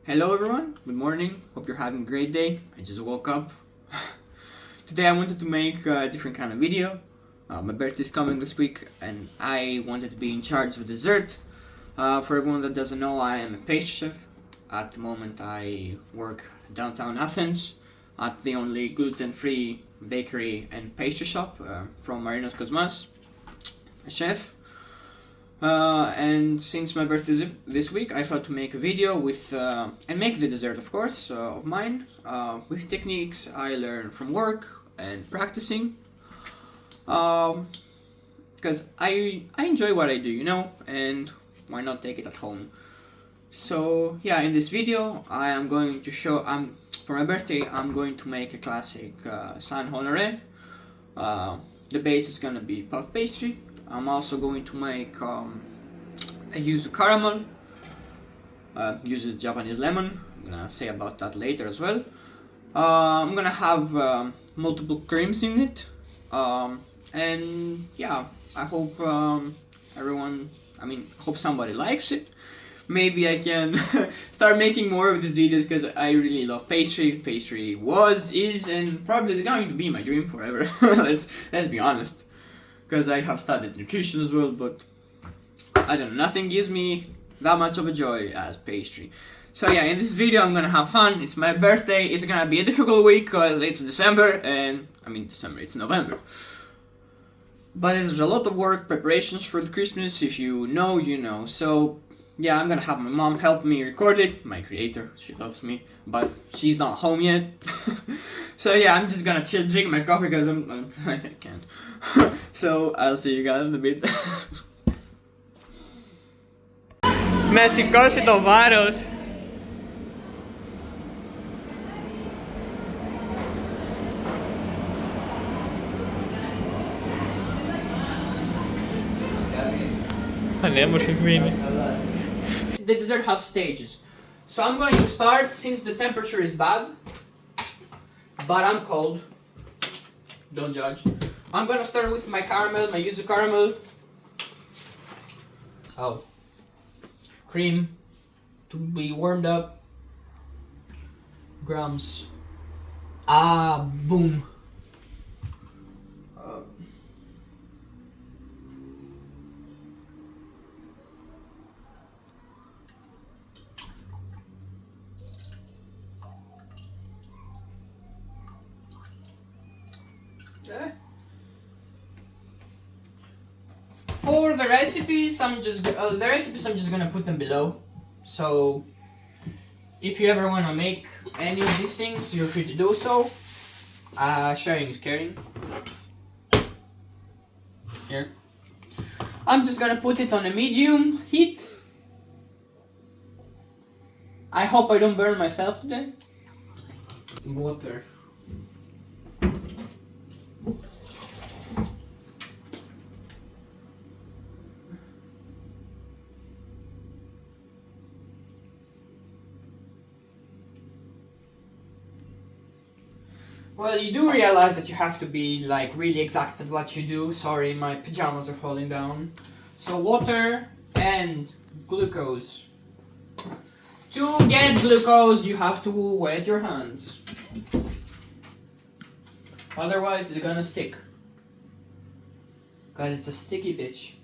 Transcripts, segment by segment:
Hello everyone, good morning, hope you're having a great day. I just woke up. Today I wanted to make a different kind of video. My birthday is coming this week and I wanted to be in charge of dessert. For everyone that doesn't know, I am a pastry chef. At the moment I work downtown Athens at the only gluten-free bakery and pastry shop from Marinos Kosmas, a chef. And since my birthday is this week, I thought to make a video with and make the dessert, of course, of mine with techniques I learned from work and practicing. Because I enjoy what I do, you know, and why not take it at home? So yeah, in this video, I am going to show. For my birthday, I'm going to make a classic San Honore. The base is gonna be puff pastry. I'm also going to make a Yuzu Caramel, Yuzu Japanese lemon. I'm gonna say about that later as well. I'm gonna have multiple creams in it, and yeah, I hope hope somebody likes it. Maybe I can start making more of these videos because I really love pastry. Pastry was, is, and probably is going to be my dream forever. let's be honest. Because I have studied nutrition as well, but I don't know, nothing gives me that much of a joy as pastry. So yeah, in this video I'm gonna have fun. It's my birthday. It's gonna be a difficult week because it's December, and it's November. But there's a lot of work, preparations for the Christmas. If you know, you know. So yeah, I'm gonna have my mom help me record it. My creator, she loves me, but she's not home yet. So yeah, I'm just gonna chill, drink my coffee because I can't. So I'll see you guys in a bit. Με σηκώσει το βάρος. Ανέμος είναι. The dessert has stages. So I'm going to start, since the temperature is bad, but I'm cold. Don't judge. I'm gonna start with my caramel, my Yuzu Caramel. So, cream to be warmed up. Grams. Boom. For the recipes, I'm just gonna put them below. So if you ever wanna make any of these things, you're free to do so. Sharing is caring. Here. I'm just gonna put it on a medium heat. I hope I don't burn myself today. Water. Well, you do realize that you have to be like really exact at what you do. Sorry, my pajamas are falling down. So water and glucose. To get glucose, you have to wet your hands. Otherwise, it's gonna stick. Because it's a sticky bitch.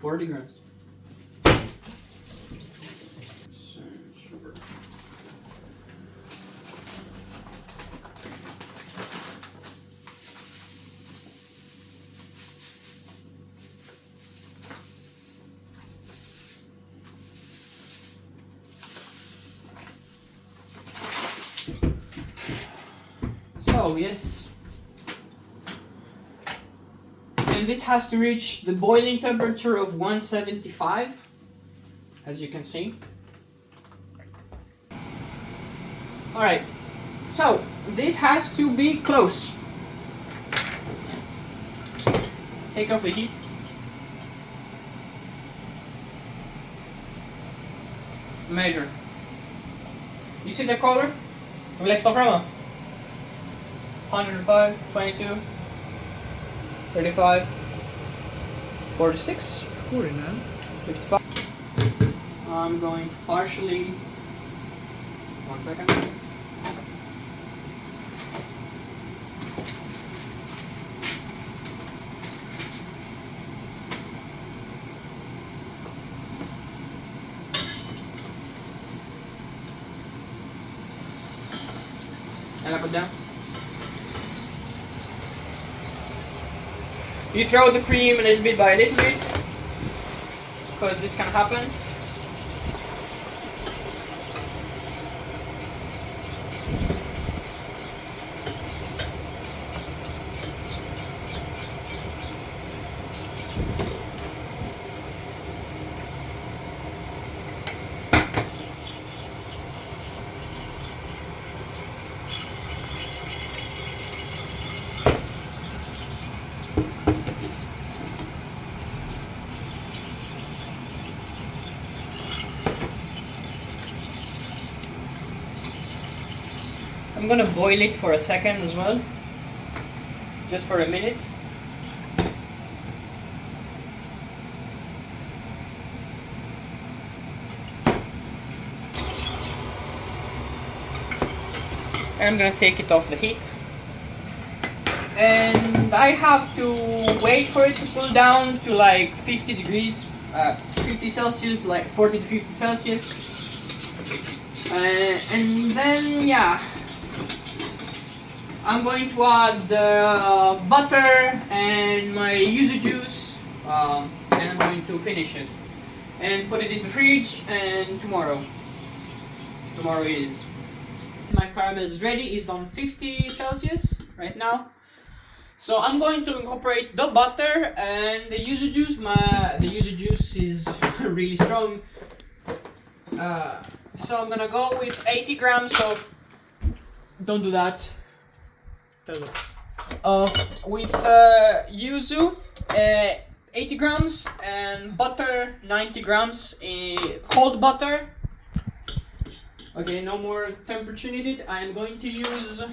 $40 grams. Sugar. So yes. And this has to reach the boiling temperature of 175, as you can see. Alright, so this has to be close. Take off the heat. Measure. You see the color? Reflects the chroma. 105, 22, 35, 46, 49. 55. I'm going to partially. 1 second. And I put down. You throw the cream a little bit by a little bit, because this can happen. I'm gonna boil it for a second as well, just for a minute. And I'm gonna take it off the heat. And I have to wait for it to cool down to like 50 degrees, 50 Celsius, like 40 to 50 Celsius. And then, yeah, I'm going to add butter and my yuzu juice, and I'm going to finish it and put it in the fridge. And tomorrow is my caramel is ready. It's on 50 Celsius right now. So I'm going to incorporate the butter and the yuzu juice. The yuzu juice is really strong. So I'm gonna go with 80 grams of. Don't do that. With yuzu, 80 grams, and butter, 90 grams, cold butter. Okay, no more temperature needed. I'm going to use the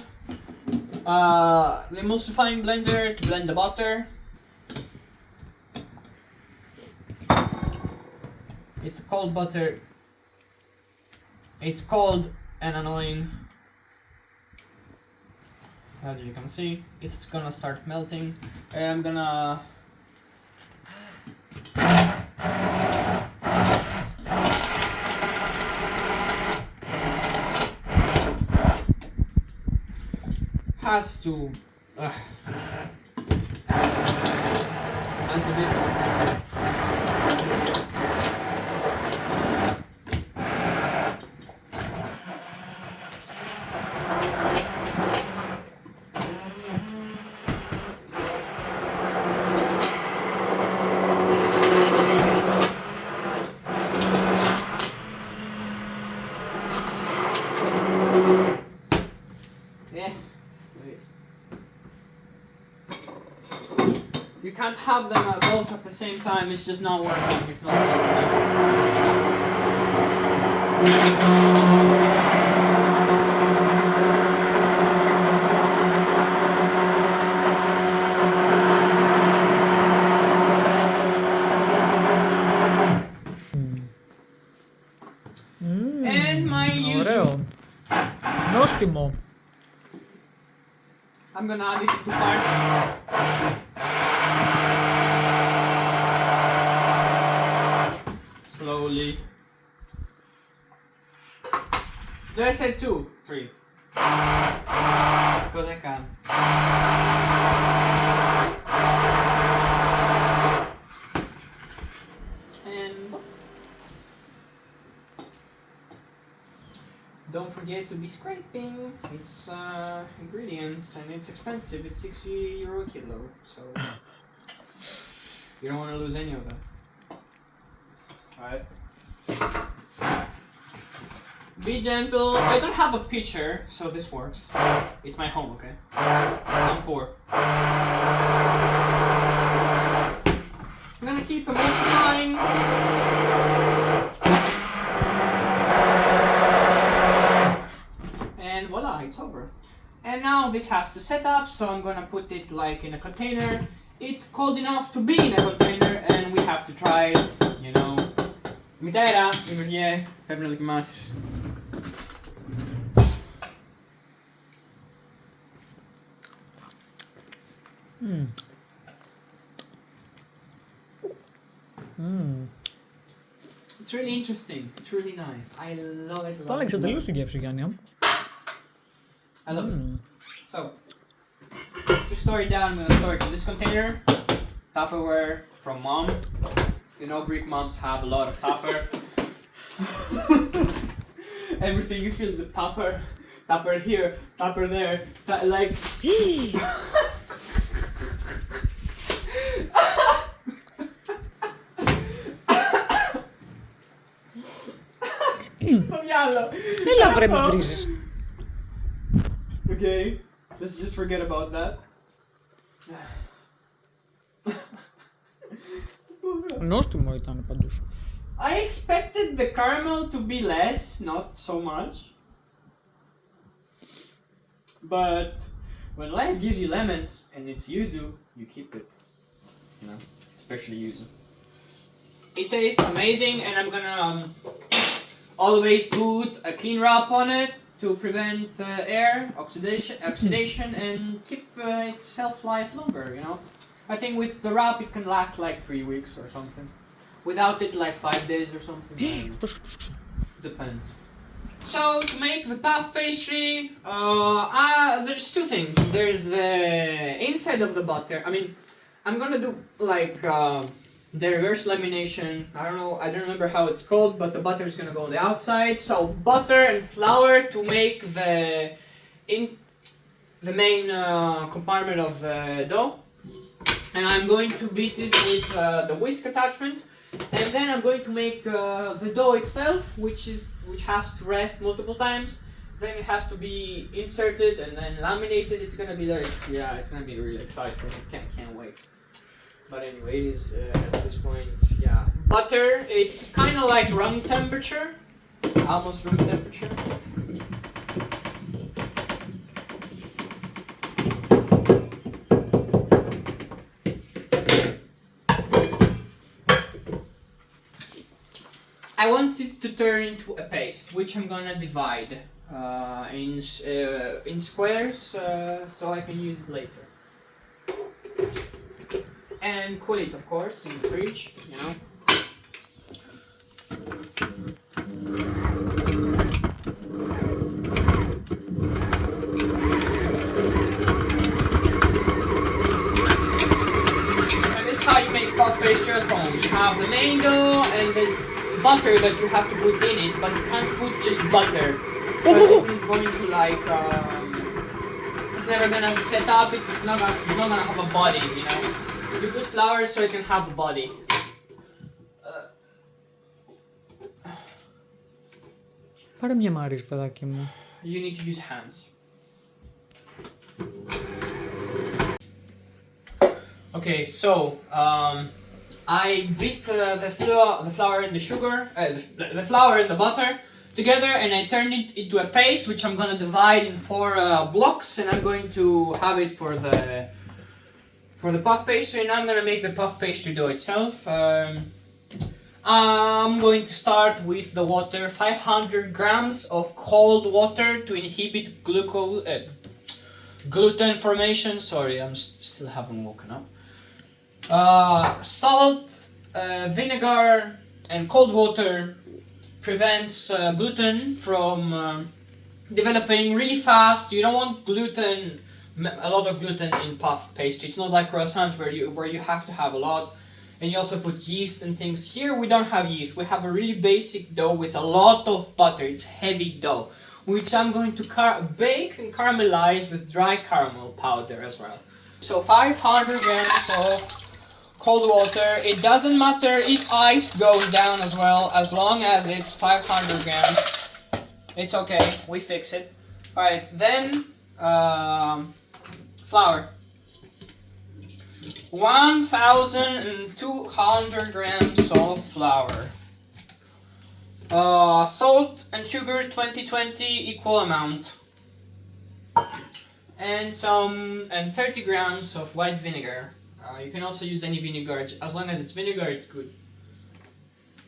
emulsifying blender to blend the butter. It's cold butter. It's cold and annoying. As you can see, it's gonna start melting. And I'm gonna has to and a bit. You can't have them both at the same time, it's just not working, it's not possible. And my Ωραίο. Νόστιμο. I'm gonna add it in 2 parts. Slowly. Did I say 2? 3. Because I can. And don't forget to be scraping. It's ingredients and it's expensive. It's €60 a kilo, so you don't want to lose any of them. Alright. Be gentle. I don't have a pitcher, so this works. It's my home, okay? I'm poor. I'm gonna keep emulsifying. And voila, it's over. And now this has to set up, so I'm gonna put it like in a container. It's cold enough to be in a container, and we have to try it, you know. みたいな、今ね、食べてきます。It's really interesting. It's really nice. I love it. Το άλλαξε τελείως την γεύση, Γιάννη. I love it. So, to store it down, I'm gonna store it in this container. Tupperware from mom. You know, Greek moms have a lot of Tupper. Everything is filled with Tupper. Tupper here, Tupper there. Like. Έλα βρε με βρίζεις. Okay, let's just forget about that. Νόστιμο ήταν παντούς. I expected the caramel to be less, not so much. But when life gives you lemons and it's yuzu, you keep it. You know, especially yuzu. It tastes amazing, and I'm gonna always put a clean wrap on it to prevent air oxidation and keep its shelf life longer, you know. I think with the wrap it can last like 3 weeks or something. Without it like 5 days or something. Depends. So to make the puff pastry, there's two things. There's the inside of the butter. I mean, I'm gonna do like the reverse lamination. I don't remember how it's called, but the butter is gonna go on the outside. So butter and flour to make the main compartment of the dough. And I'm going to beat it with the whisk attachment. And then I'm going to make the dough itself, which has to rest multiple times. Then it has to be inserted and then laminated. It's gonna be like, yeah, it's gonna be really exciting. Can't wait. But anyway, it is at this point, yeah. Butter, it's kind of like room temperature, almost room temperature. I want it to turn into a paste, which I'm gonna divide in squares, so I can use it later. And cool it, of course, in the fridge, you know. And this is how you make puff pastry at home. You have the main dough and the butter that you have to put in it, but you can't put just butter. Because it is going to like, it's never gonna set up, it's not gonna have a body, you know. You put flour so it can have a body. Πάρε μια μάρις, παιδάκι μου. You need to use hands. Okay, so I beat the flour and the sugar, the flour and the butter together, and I turned it into a paste, which I'm gonna divide in 4 blocks, and I'm going to have it for the puff pastry, and I'm gonna make the puff pastry dough itself. I'm going to start with the water, 500 grams of cold water to inhibit gluten formation. Sorry, I'm still haven't woken up. Salt, vinegar, and cold water prevents gluten from developing really fast. You don't want a lot of gluten in puff pastry. It's not like croissants where you have to have a lot. And you also put yeast and things. Here we don't have yeast. We have a really basic dough with a lot of butter. It's heavy dough, which I'm going to bake and caramelize with dry caramel powder as well. So 500 grams of cold water. It doesn't matter if ice goes down as well, as long as it's 500 grams. It's okay, we fix it. Alright, then flour. 1,200 grams of flour. Salt and sugar 20-20 equal amount. and 30 grams of white vinegar. You can also use any vinegar, as long as it's vinegar, it's good.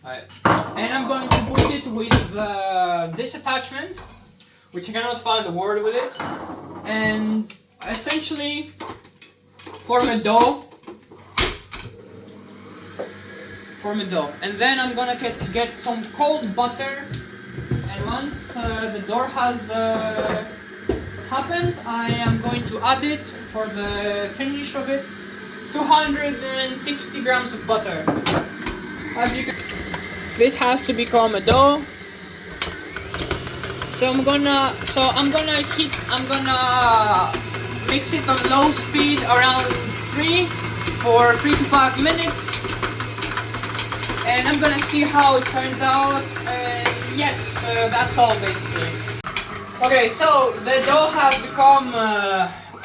Alright. And I'm going to put it with this attachment, which I cannot find the word with it, and essentially form a dough. And then I'm gonna get some cold butter, and once the dough has happened, I am going to add it for the finish of it. 260 grams of butter. As you can, this has to become a dough. So I'm gonna mix it on low speed around 3 for 3 to 5 minutes, and I'm gonna see how it turns out. And yes, that's all basically. Okay, so the dough has become.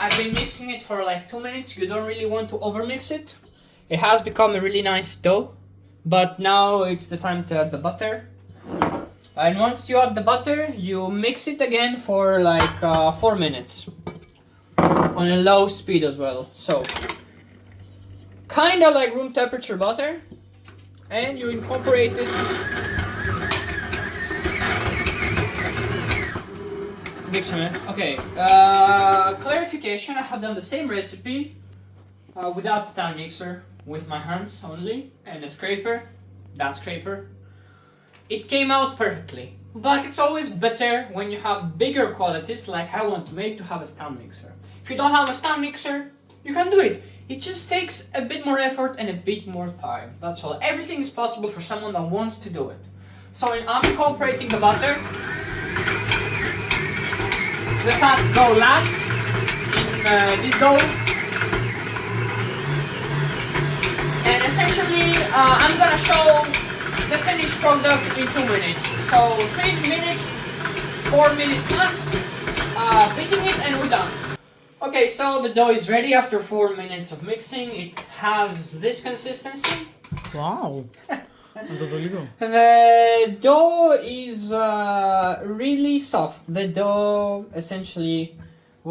I've been mixing it for like 2 minutes. You don't really want to overmix it. It has become a really nice dough, but now it's the time to add the butter. And once you add the butter, you mix it again for like 4 minutes on a low speed as well. So kind of like room temperature butter, and you incorporate it. Okay, clarification, I have done the same recipe without stand mixer, with my hands only, and a scraper, that scraper. It came out perfectly, but it's always better when you have bigger quantities like I want to make to have a stand mixer. If you don't have a stand mixer, you can do it. It just takes a bit more effort and a bit more time, that's all. Everything is possible for someone that wants to do it. So I'm incorporating the butter. The fats go last in this dough, and essentially I'm gonna show the finished product in 2 minutes. So 3 minutes, 4 minutes max, beating it, and we're done. Okay, so the dough is ready after 4 minutes of mixing. It has this consistency. Wow. The dough is really soft. The dough, essentially,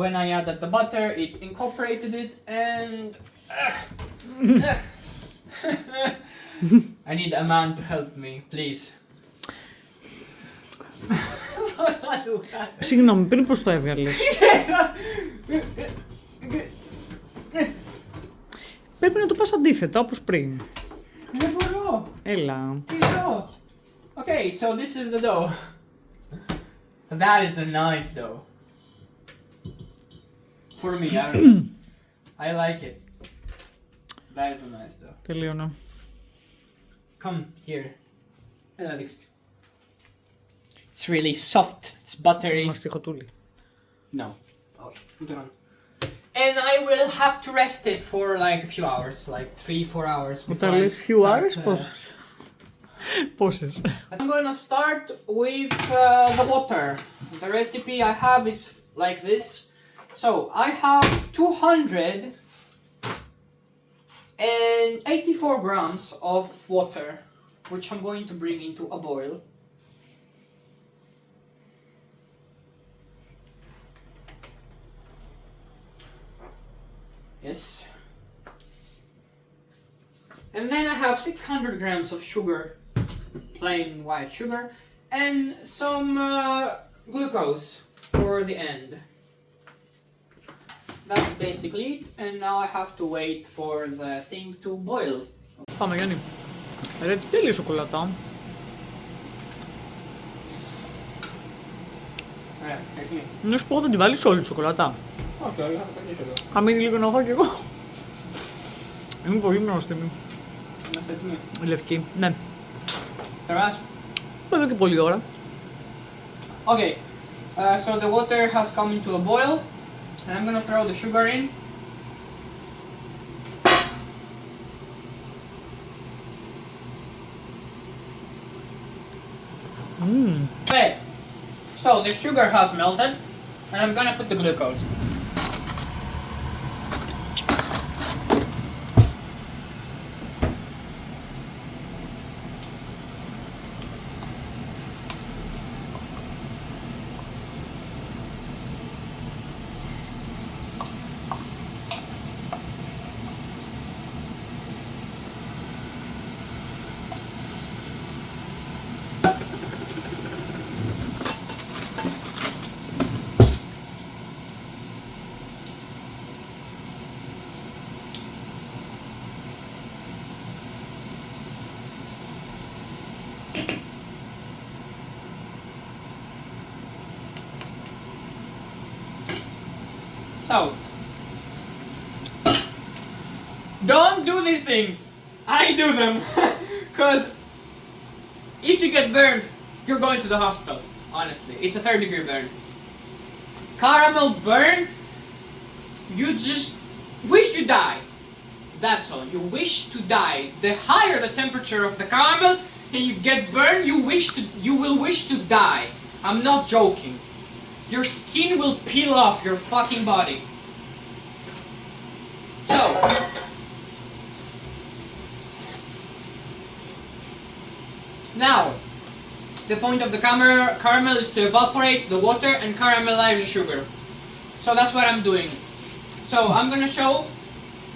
when I added the butter, it incorporated it, and I need a man to help me, please. Συγγνώμη, πριν πώς το έβγαλες? Πρέπει να το πας αντίθετα, όπως πριν. Δεν μπορώ. Έλα. Τι dough? Okay, so this is the dough. That is a nice dough. For me, I don't know. I like it. That is a nice dough. Τελείωνα. Come here. Έλα δείξτε. It's really soft. It's buttery. Μαστιχοτούλη. No. Oh, put it on. And I will have to rest it for like a few hours, like 3-4 hours. Όταν λες few hours, πόσες? Πόσες? I'm gonna start with the water. The recipe I have is like this. So I have 284 grams of water, which I'm going to bring into a boil. Yes. And then I have 600 grams of sugar, plain white sugar, and some glucose for the end. That's basically it, and now I have to wait for the thing to boil. Πάμε Γιάννη. Ρε τι τέλειο σοκολάτα. Να σου πω θα τη βάλεις όλη τη σοκολάτα. Όχι, όχι, θα το κρατήσω εδώ. Θα μείνει λίγο να φάω κι εγώ. Είμαι πολύ νόστιμη. Είναι αυτή έτοιμη. Λευκή, ναι. Περάσει. Εδώ και πολλή ώρα. Okay, so the water has come into a boil, and I'm gonna throw the sugar in. Okay, so the sugar has melted, and I'm gonna put the glucose. So, don't do these things. I do them. Because if you get burned, you're going to the hospital. Honestly, it's a 3rd-degree burn. Caramel burn, you just wish you die. That's all. You wish to die. The higher the temperature of the caramel and you get burned, you will wish to die. I'm not joking. Your skin will peel off your fucking body. So, now, the point of the caramel is to evaporate the water and caramelize the sugar. So that's what I'm doing. So I'm gonna show,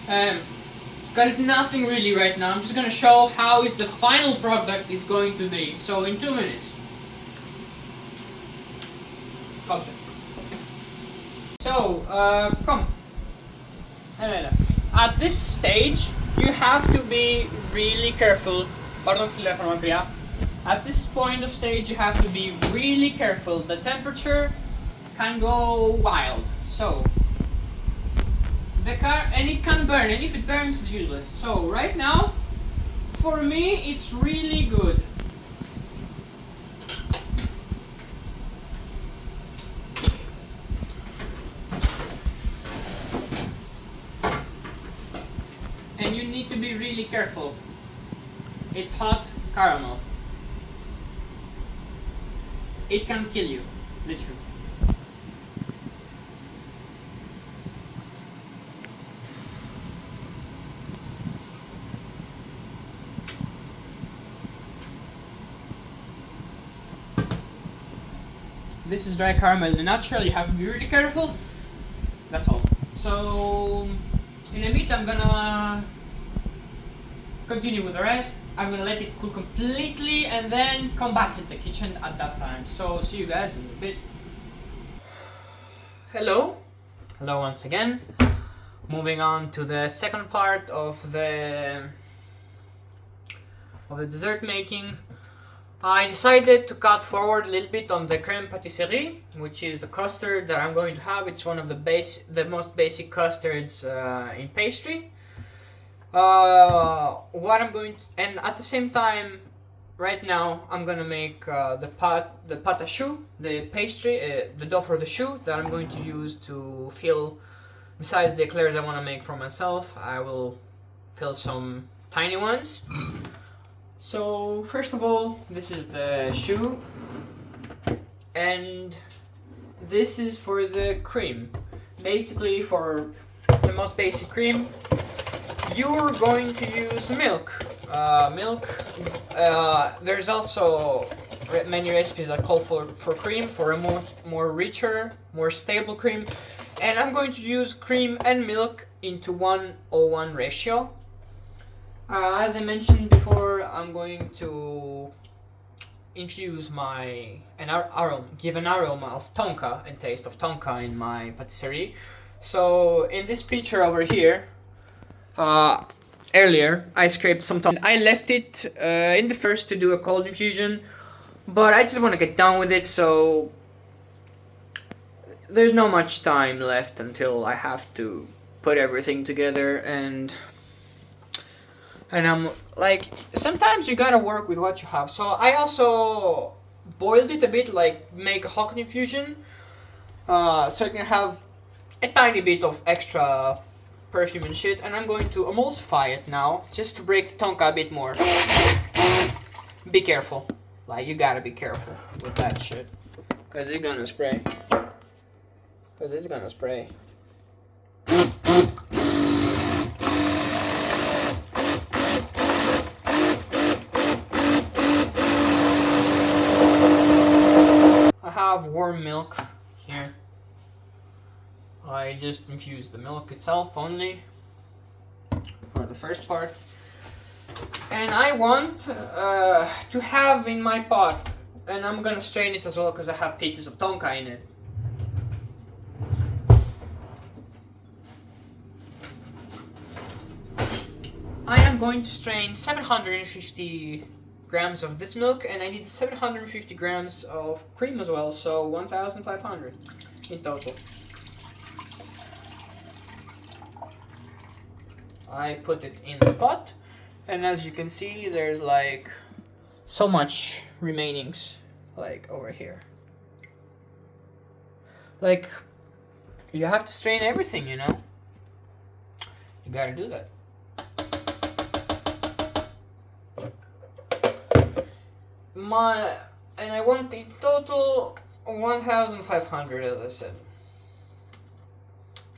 because nothing really right now, I'm just gonna show how is the final product is going to be. So in 2 minutes. Come. So, come. At this stage, you have to be really careful. At this point of stage, you have to be really careful. The temperature can go wild. So, and it can burn, and if it burns, it's useless. So, right now, for me, it's really good. And you need to be really careful. It's hot caramel. It can kill you, literally. This is dry caramel. In a nutshell, you have to be really careful. That's all. So, in a bit, I'm gonna continue with the rest. I'm gonna let it cool completely and then come back in the kitchen at that time. So, see you guys in a bit. Hello. Hello once again. Moving on to the second part of the dessert making. I decided to cut forward a little bit on the crème patisserie, which is the custard that I'm going to have. It's one of the most basic custards in pastry. What I'm going to, and at the same time, right now I'm gonna make the patisserie, the pastry, the dough for the choux that I'm going to use to fill. Besides the eclairs I want to make for myself, I will fill some tiny ones. So first of all, this is the choux, and this is for the cream. Basically, for the most basic cream, you're going to use milk. There's also many recipes that call for cream, for a more richer, more stable cream, and I'm going to use cream and milk into 1:1 ratio. As I mentioned before, I'm going to infuse give an aroma of tonka and taste of tonka in my patisserie. So in this picture over here, earlier I scraped some tonka. I left it in the first to do a cold infusion, but I just want to get done with it, so there's not much time left until I have to put everything together, and I'm like, sometimes you gotta work with what you have. So I also boiled it a bit, like make a hot infusion, so I can have a tiny bit of extra perfume and shit, and I'm going to emulsify it now, just to break the tonka a bit more. Be careful, like you gotta be careful with that shit, cause it's gonna spray. I have warm milk here. I just infused the milk itself only for the first part. And I want to have in my pot, and I'm gonna strain it as well because I have pieces of tonka in it. I am going to strain 750 grams of this milk, and I need 750 grams of cream as well, so 1,500 in total. I put it in the pot, and as you can see, there's like so much remainings, like over here. Like, you have to strain everything, you know? You gotta do that. And I want the total 1,500, as I said.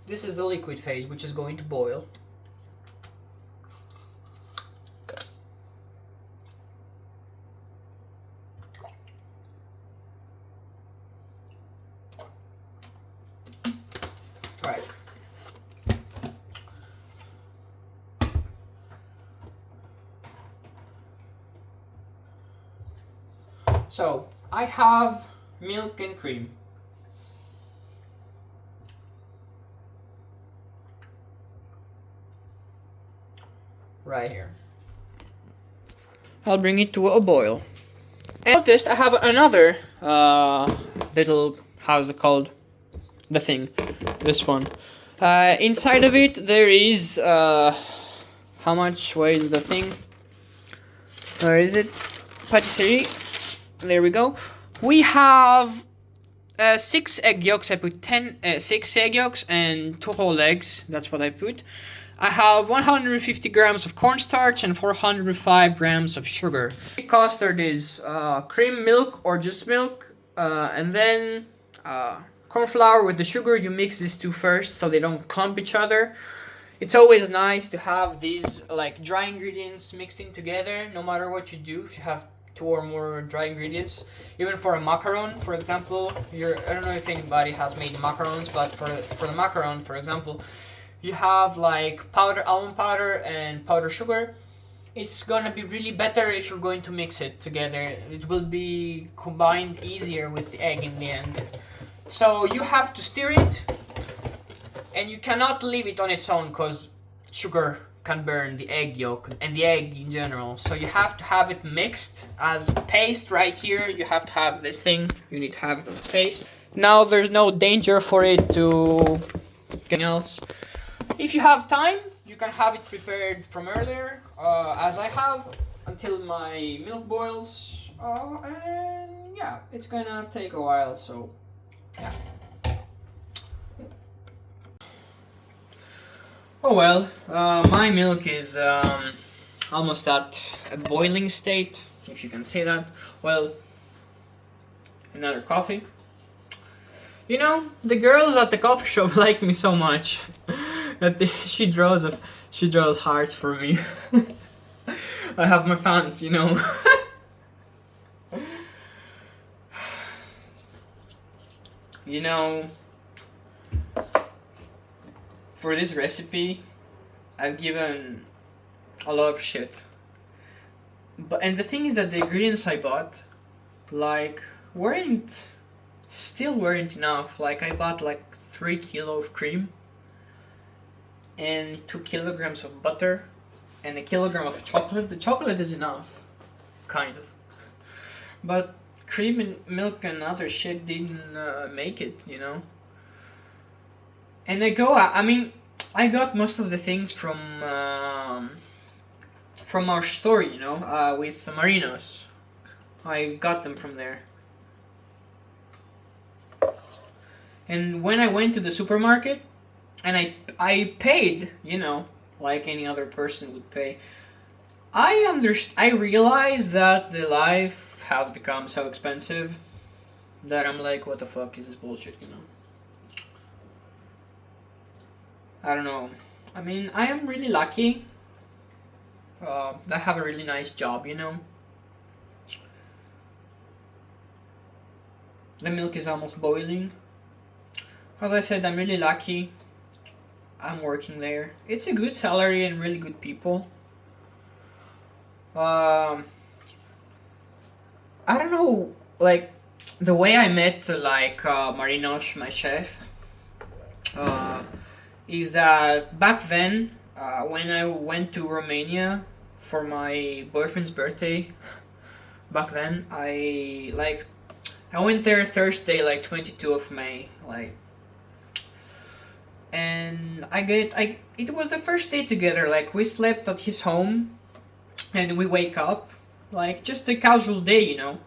This is the liquid phase, which is going to boil. Right. So, I have milk and cream. Right here. I'll bring it to a boil. And noticed I have another little, how's it called? The thing. This one. Inside of it there is, how much weighs the thing? Where is it? Patisserie. There we go. We have 6 egg yolks. I put 6 egg yolks and 2 whole eggs. That's what I put. I have 150 grams of cornstarch and 405 grams of sugar. Custard is cream, milk, or just milk, and then corn flour with the sugar. You mix these two first so they don't clump each other. It's always nice to have these like dry ingredients mixed in together, no matter what you do. If you have 2 or more dry ingredients, even for a macaron, for example, I don't know if anybody has made macarons, but for the macaron, for example, you have like almond powder and powdered sugar. It's gonna be really better if you're going to mix it together. It will be combined easier with the egg in the end. So you have to stir it, and you cannot leave it on its own because sugar can burn the egg yolk and the egg in general. So you have to have it mixed as a paste right here. You have to have this thing. You need to have it as a paste. Now there's no danger for it to get else. If you have time, you can have it prepared from earlier, as I have, until my milk boils. And yeah, it's gonna take a while, so yeah. Oh well, my milk is almost at a boiling state, if you can say that. Well, another coffee. You know, the girls at the coffee shop like me so much that she draws hearts for me. I have my fans, you know. You know, for this recipe, I've given a lot of shit. And the thing is that the ingredients I bought, like, still weren't enough. Like, I bought like 3 kilos of cream and 2 kilograms of butter and 1 kilogram of chocolate. The chocolate is enough, kind of. But cream and milk and other shit didn't make it, you know. And I got most of the things from our store, you know, with Marinos. I got them from there. And when I went to the supermarket, and I paid, you know, like any other person would pay, I realized that the life has become so expensive that I'm like, what the fuck is this bullshit, you know? I don't know. I mean, I am really lucky. I have a really nice job, you know. The milk is almost boiling. As I said, I'm really lucky. I'm working there. It's a good salary and really good people. I don't know, like, the way I met, like, Marinos, my chef, is that back then, when I went to Romania for my boyfriend's birthday, back then, I went there Thursday, like 22 of May, like, and it was the first day together. Like, we slept at his home, and we wake up, like, just a casual day, you know.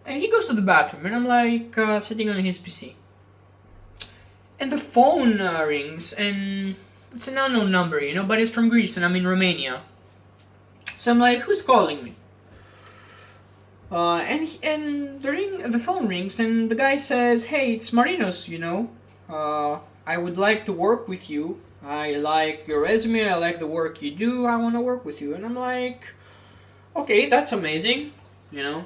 And he goes to the bathroom, and I'm like sitting on his PC, and the phone rings, and it's an unknown number, you know, but it's from Greece, and I'm in Romania. So I'm like, who's calling me? And the phone rings, and the guy says, hey, it's Marinos, you know. I would like to work with you. I like your resume, I like the work you do, I want to work with you. And I'm like, okay, that's amazing, you know.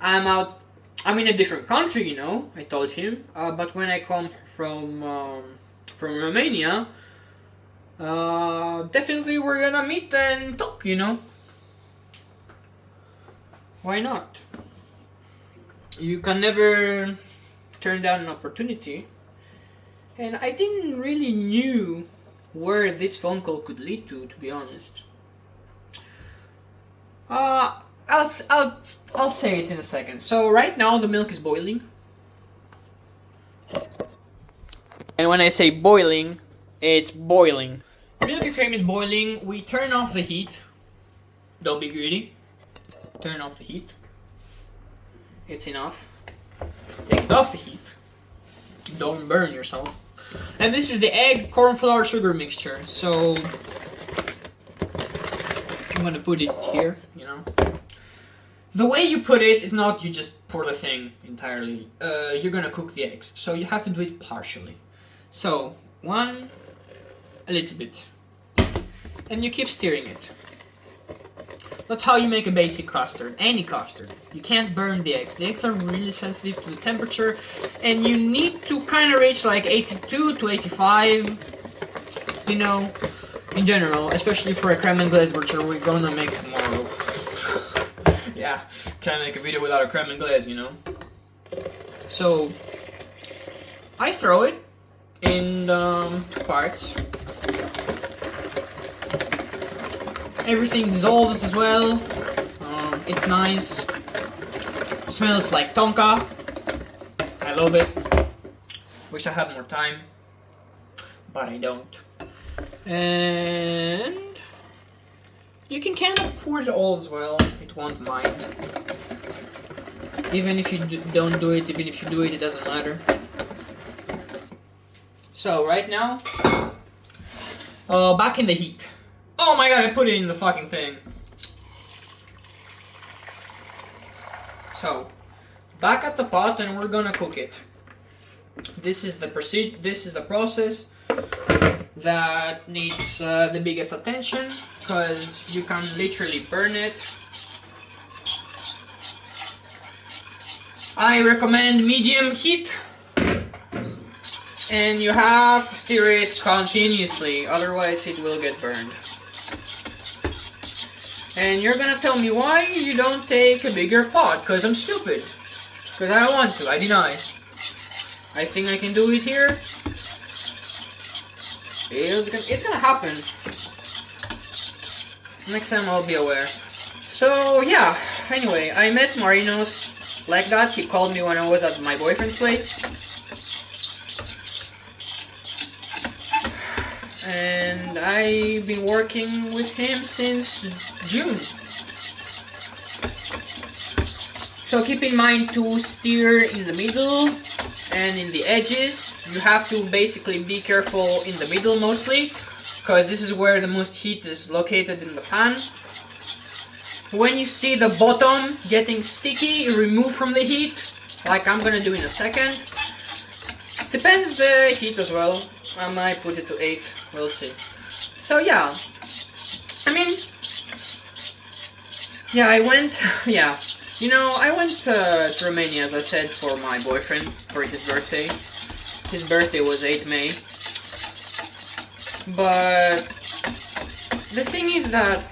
I'm in a different country, you know, I told him. But when I come from Romania, definitely we're gonna meet and talk, you know. Why not? You can never turn down an opportunity. And I didn't really knew where this phone call could lead to be honest. I'll say it in a second. So right now the milk is boiling. And when I say boiling, it's boiling. Milk and cream is boiling. We turn off the heat. Don't be greedy. Turn off the heat. It's enough. Take it off the heat. Don't burn yourself. And this is the egg, corn flour, sugar mixture. So I'm gonna put it here, you know. The way you put it is not you just pour the thing entirely. You're gonna cook the eggs, so you have to do it partially. So a little bit, and you keep stirring it. That's how you make a basic custard, any custard. You can't burn the eggs. The eggs are really sensitive to the temperature, and you need to kind of reach like 82 to 85, you know, in general, especially for a creme anglaise, which we're gonna make tomorrow. Yeah, can't make a video without a creme anglaise, you know. So, I throw it in parts. Everything dissolves as well. It's nice. Smells like tonka. I love it. Wish I had more time, but I don't. And you can kind of pour it all as well. It won't mind. Even if you don't do it, even if you do it, it doesn't matter. So right now, back in the heat. Oh my god, I put it in the fucking thing. So, back at the pot, and we're gonna cook it. This is the process that needs the biggest attention, because you can literally burn it. I recommend medium heat, and you have to stir it continuously, otherwise it will get burned. And you're gonna tell me why you don't take a bigger pot, because I'm stupid. Because I want to, I deny. I think I can do it here. It's gonna happen. Next time I'll be aware. So yeah, anyway, I met Marinos like that. He called me when I was at my boyfriend's place. And I've been working with him since June. So keep in mind to stir in the middle and in the edges. You have to basically be careful in the middle mostly, because this is where the most heat is located in the pan. When you see the bottom getting sticky, remove from the heat, like I'm gonna do in a second. Depends the heat as well. I might put it to 8, we'll see. So yeah, I mean, yeah, I went to Romania, as I said, for my boyfriend, for his birthday. His birthday was 8 May. But the thing is that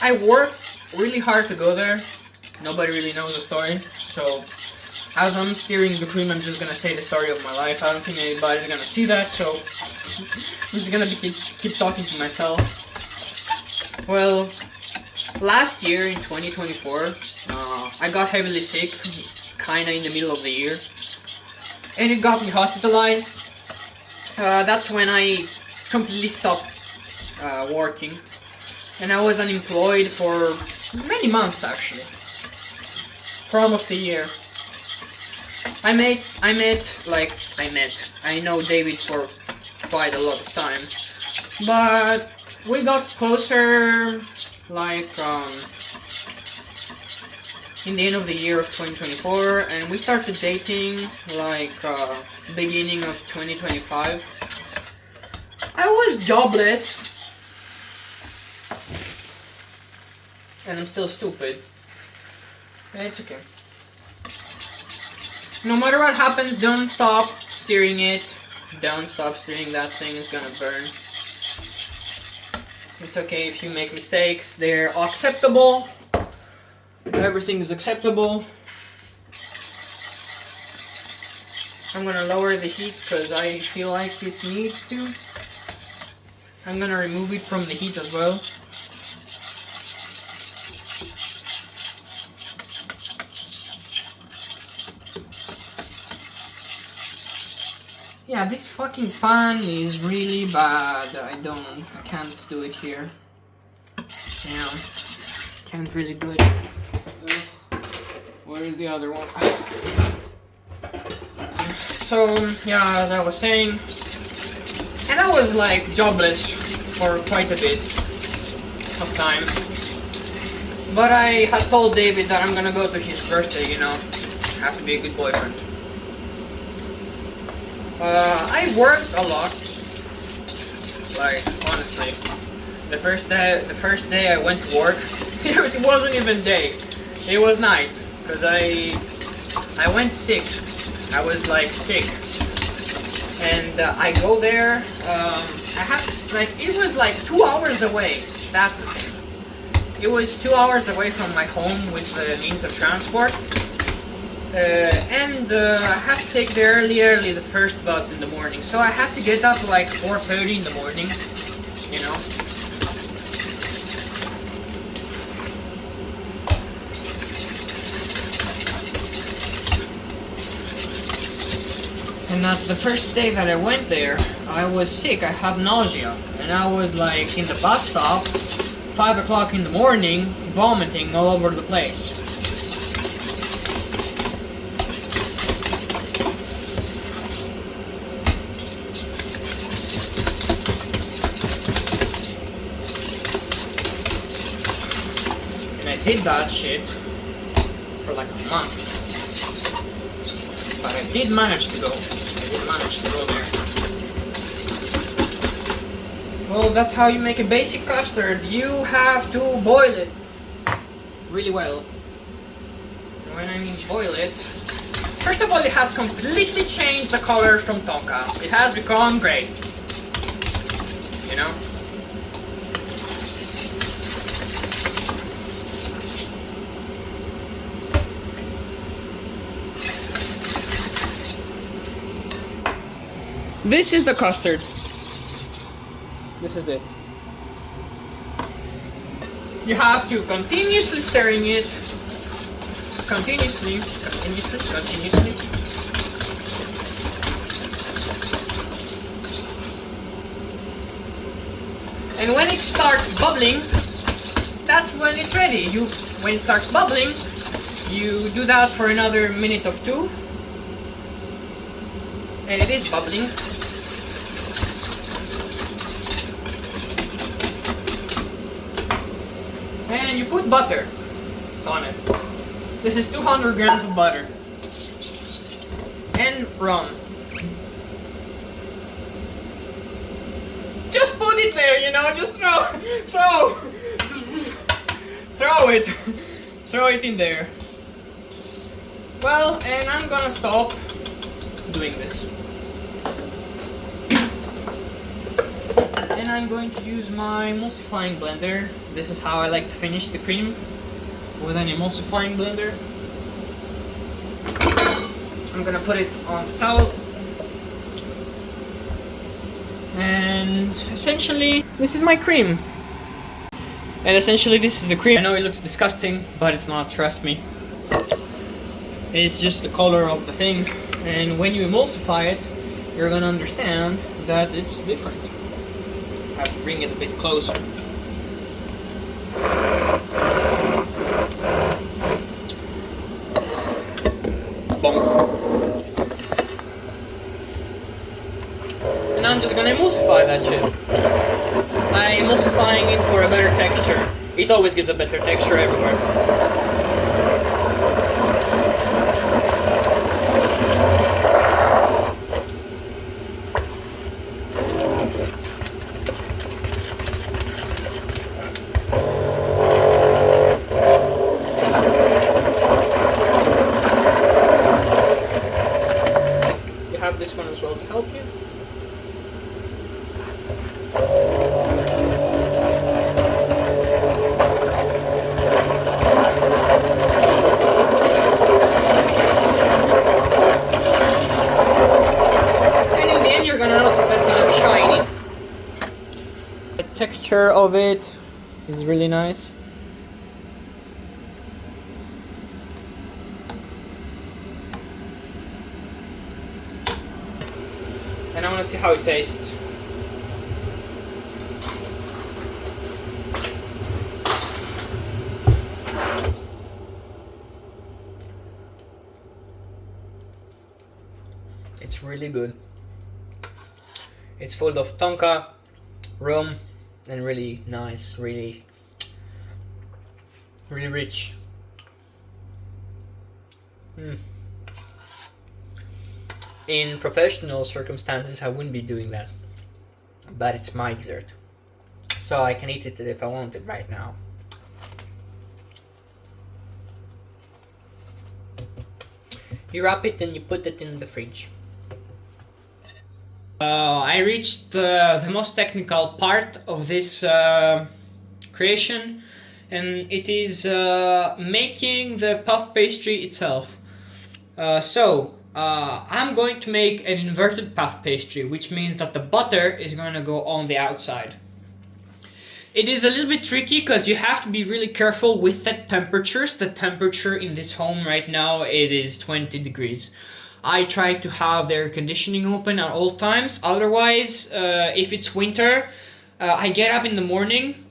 I worked really hard to go there. Nobody really knows the story, so as I'm stirring the cream, I'm just gonna say the story of my life. I don't think anybody's gonna see that, so I'm just gonna keep talking to myself. Well, last year in 2024, I got heavily sick, kinda in the middle of the year. and it got me hospitalized. That's when I completely stopped working, and I was unemployed for many months actually, for almost a year. I know David for quite a lot of time, but we got closer like in the end of the year of 2024, and we started dating like beginning of 2025. I was jobless, and I'm still stupid. It's okay. No matter what happens, don't stop stirring it. Don't stop stirring that thing, it's gonna burn. It's okay if you make mistakes, they're acceptable. Everything is acceptable. I'm gonna lower the heat because I feel like it needs to. I'm gonna remove it from the heat as well. Yeah, this fucking pan is really bad. I can't do it here. Yeah, can't really do it. Where is the other one? So, yeah, as I was saying, and I was like jobless for quite a bit of time. But I had told David that I'm gonna go to his birthday, you know, I have to be a good boyfriend. I worked a lot, like, honestly. The first day I went to work, it wasn't even day, it was night, because I went sick. I was like sick, and I go there, I have, like, it was like 2 hours away, that's the thing. It was 2 hours away from my home with the means of transport. And I had to take the early the first bus in the morning, so I had to get up like 4:30 in the morning, you know. And at the first day that I went there, I was sick, I had nausea, and I was like in the bus stop, 5 o'clock in the morning, vomiting all over the place. I did that shit for like a month, but I did manage to go. There. Well, that's how you make a basic custard. You have to boil it really well. And when I mean boil it, first of all, it has completely changed the color from tonka. It has become gray, you know. This is the custard. This is it. You have to continuously stirring it. Continuously. And when it starts bubbling, that's when it's ready. When it starts bubbling, you do that for another minute or two. And it is bubbling. And you put butter on it. This is 200 grams of butter. And rum. Just put it there, you know, just throw it in there. Well, and I'm gonna stop doing this. And I'm going to use my emulsifying blender. This is how I like to finish the cream, with an emulsifying blender. I'm gonna put it on the towel. And essentially, this is my cream. And essentially, this is the cream. I know it looks disgusting, but it's not, trust me. It's just the color of the thing. And when you emulsify it, you're gonna understand that it's different. I have to bring it a bit closer. And I'm just gonna emulsify that shit. I'm emulsifying it for a better texture. It always gives a better texture everywhere. You have this one as well to help you. Texture of it is really nice. And I want to see how it tastes. It's really good. It's full of tonka, rum, and really nice, really rich. In professional circumstances, I wouldn't be doing that, but it's my dessert, so I can eat it if I want it right now. You wrap it and you put it in the fridge. I reached the most technical part of this creation, and it is making the puff pastry itself. I'm going to make an inverted puff pastry, which means that the butter is going to go on the outside. It is a little bit tricky because you have to be really careful with the temperatures. The temperature in this home right now, it is 20 degrees. I try to have the air conditioning open at all times. Otherwise, if it's winter, I get up in the morning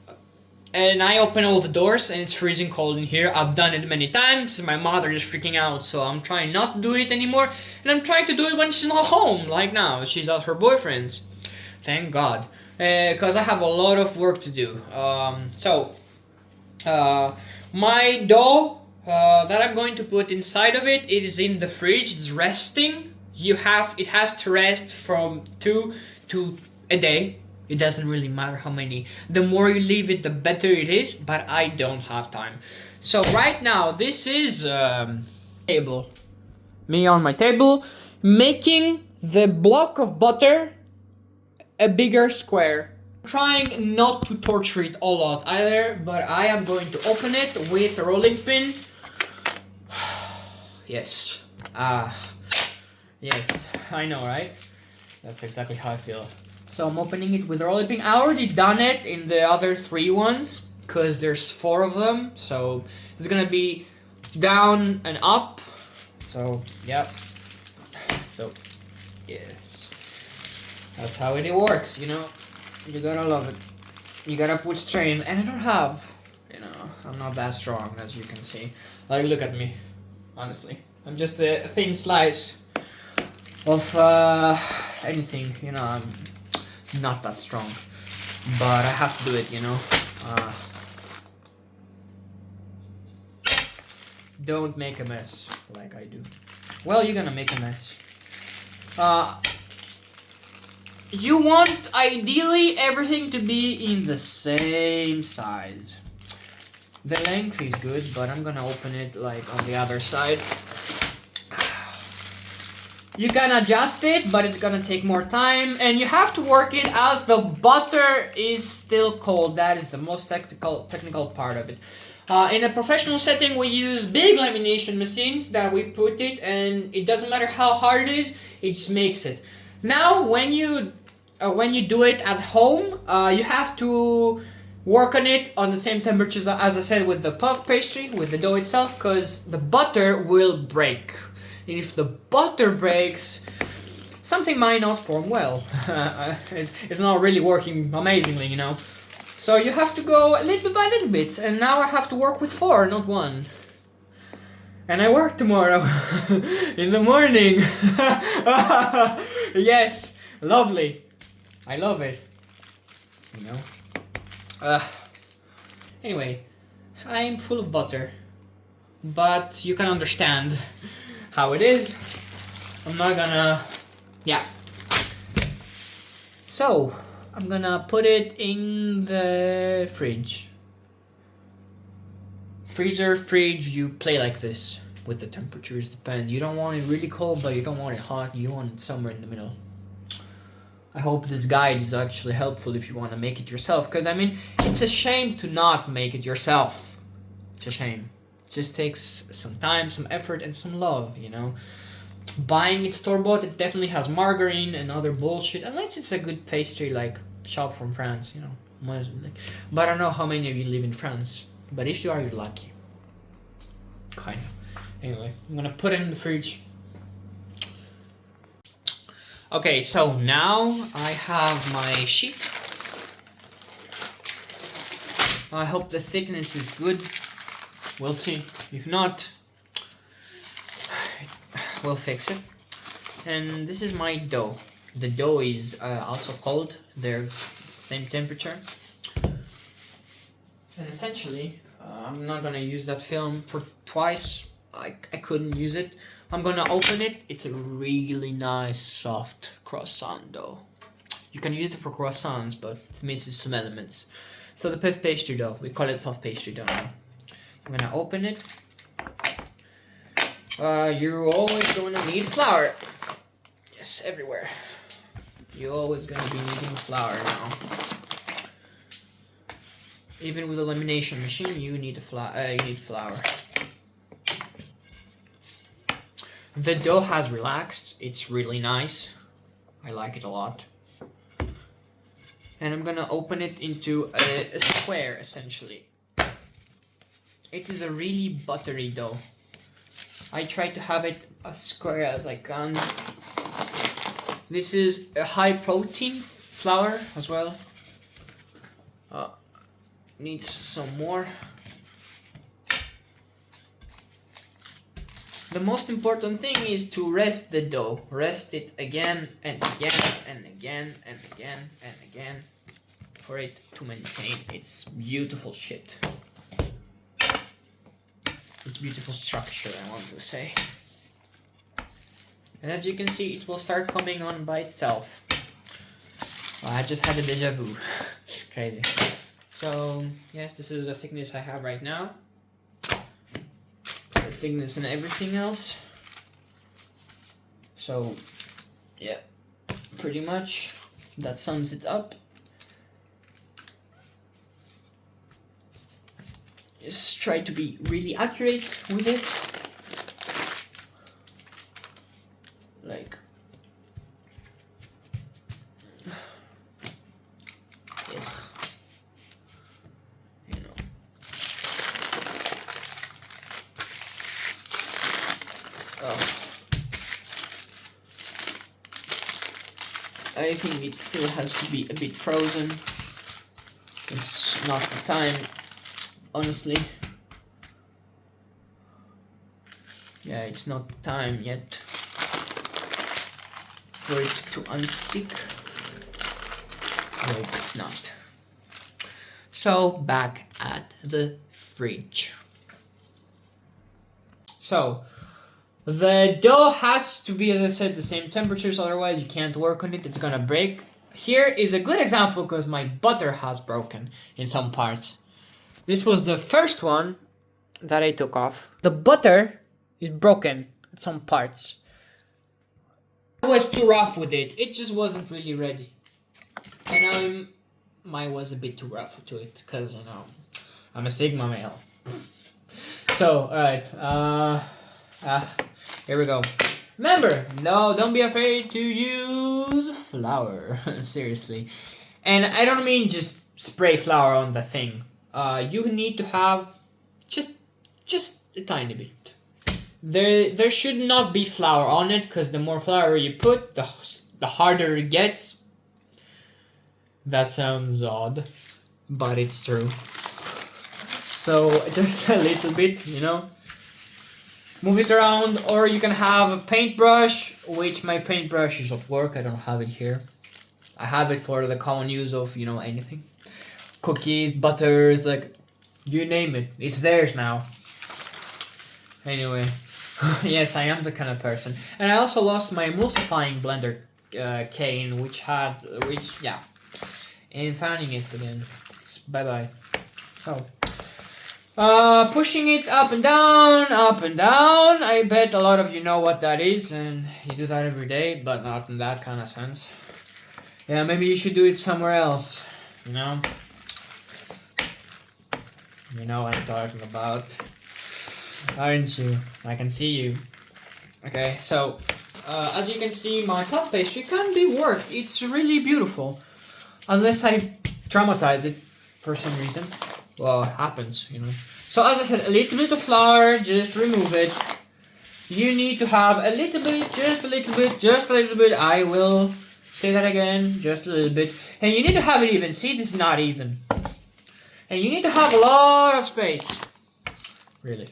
and I open all the doors and it's freezing cold in here. I've done it many times. My mother is freaking out, so I'm trying not to do it anymore. And I'm trying to do it when she's not home, like now. She's at her boyfriend's. Thank God. Because I have a lot of work to do. My dough that I'm going to put inside of it, it is in the fridge, it's resting. It has to rest from 2 to a day. It doesn't really matter how many. The more you leave it, the better it is, but I don't have time. So right now, this is table. Me on my table, making the block of butter a bigger square. Trying not to torture it a lot either, but I am going to open it with a rolling pin. Yes. Yes, I know, right? That's exactly how I feel. So I'm opening it with a rolling pin. I already done it in the other 3 ones, because there's 4 of them. So it's gonna be down and up. So, yep. So, yes. That's how it works, you know. You gotta love it. You gotta put strain. And I don't have, you know, I'm not that strong, as you can see. Like, look at me. Honestly, I'm just a thin slice of anything, you know. I'm not that strong, but I have to do it, you know. Don't make a mess like I do. Well, you're gonna make a mess. You want ideally everything to be in the same size. The length is good, but I'm gonna open it like on the other side. You can adjust it, but it's gonna take more time, and you have to work it as the butter is still cold. That is the most technical part of it. In a professional setting, we use big lamination machines that we put it, and it doesn't matter how hard it is, it just makes it. Now, when you do it at home, you have to work on it on the same temperatures as I said with the puff pastry, with the dough itself, because the butter will break. if the butter breaks, something might not form well. It's not really working amazingly, you know. So you have to go a little bit by little bit, and now I have to work with 4, not 1. And I work tomorrow in the morning. Yes, lovely. I love it. You know. Anyway, I'm full of butter, but you can understand how it is. I'm not gonna. Yeah. So I'm gonna put it in the fridge. Freezer, fridge, you play like this with the temperatures, depend. You don't want it really cold, but you don't want it hot. You want it somewhere in the middle. I hope this guide is actually helpful if you want to make it yourself, because I mean, it's a shame to not make it yourself. It's a shame. It just takes some time, some effort, and some love, you know. Buying it store-bought, it definitely has margarine and other bullshit, unless it's a good pastry like shop from France, you know. But I don't know how many of you live in France. But if you are, you're lucky. Kind of. Anyway, I'm gonna put it in the fridge. Okay, so now I have my sheet. I hope the thickness is good. We'll see. If not, we'll fix it. And this is my dough. The dough is also cold. They're same temperature. And essentially, I'm not gonna use that film for twice. I couldn't use it. I'm gonna open it. It's a really nice, soft croissant dough. You can use it for croissants, but it misses some elements. So the puff pastry dough, we call it puff pastry dough now. I'm gonna open it. You're always gonna need flour. Yes, everywhere. You're always gonna be needing flour now. Even with a lamination machine, you need flour. The dough has relaxed. It's really nice. I like it a lot. And I'm gonna open it into a square, essentially. It is a really buttery dough. I try to have it as square as I can. This is a high protein flour as well. Needs some more. The most important thing is to rest the dough. Rest it again and again and again and again and again for it to maintain its beautiful shit. Its beautiful structure, I want to say. And as you can see, it will start coming on by itself. Well, I just had a deja vu. Crazy. So, yes, this is the thickness I have right now. The thickness and everything else. So, yeah, pretty much that sums it up. Just try to be really accurate with it. Like, yes. You know. Oh. I think it still has to be a bit frozen. It's not the time, honestly. Yeah, it's not the time yet for it to unstick. No, it's not. So, back at the fridge. So, the dough has to be, as I said, the same temperatures, otherwise you can't work on it, it's gonna break. Here is a good example because my butter has broken in some parts. This was the first one that I took off. The butter is broken at some parts. I was too rough with it. It just wasn't really ready. And mine was a bit too rough to it because, you know, I'm a Sigma male. So, alright. Here we go. Remember, no, don't be afraid to use flour. Seriously. And I don't mean just spray flour on the thing. You need to have just a tiny bit. There should not be flour on it, because the more flour you put, the harder it gets. That sounds odd, but it's true. So just a little bit, you know. Move it around, or you can have a paintbrush, which my paintbrush is at work. I don't have it here. I have it for the common use of, you know, anything. Cookies, butters, like, you name it. It's theirs now. Anyway, yes, I am the kind of person. And I also lost my emulsifying blender cane, which, yeah. And finding it again. It's bye-bye. So... pushing it up and down, up and down. I bet a lot of you know what that is, and you do that every day, but not in that kind of sense. Yeah, maybe you should do it somewhere else, you know? You know what I'm talking about, aren't you? I can see you. Okay, so, as you can see, my puff pastry can be worked. It's really beautiful. Unless I traumatize it for some reason. Well, it happens, you know. So as I said, a little bit of flour, just remove it. You need to have a little bit, just a little bit, just a little bit. I will say that again, just a little bit. And you need to have it even. See, this is not even. And you need to have a lot of space. Really.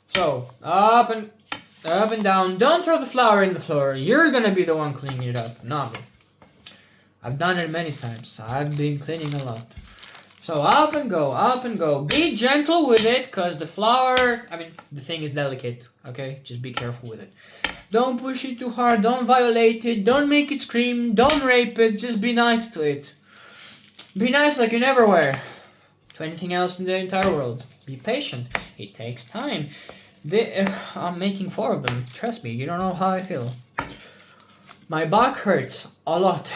So, up and down. Don't throw the flour in the floor. You're gonna be the one cleaning it up, not me. I've done it many times. I've been cleaning a lot. So up and go, up and go. Be gentle with it, because the flour, the thing is delicate, okay? Just be careful with it. Don't push it too hard, don't violate it, don't make it scream, don't rape it, just be nice to it. Be nice like you never were to anything else in the entire world. Be patient, it takes time. I'm making 4 of them, trust me, you don't know how I feel. My back hurts a lot,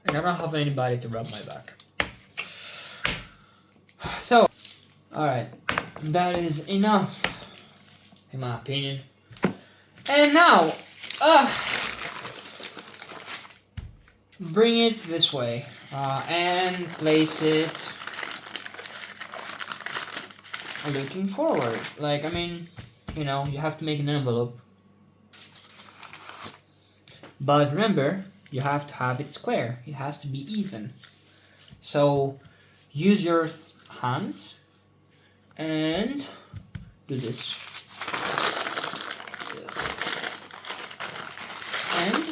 and I don't have anybody to rub my back. So, alright, that is enough, in my opinion. And now, bring it this way, and place it looking forward. Like, you know, you have to make an envelope. But remember, you have to have it square. It has to be even. So, use your hands and do this. And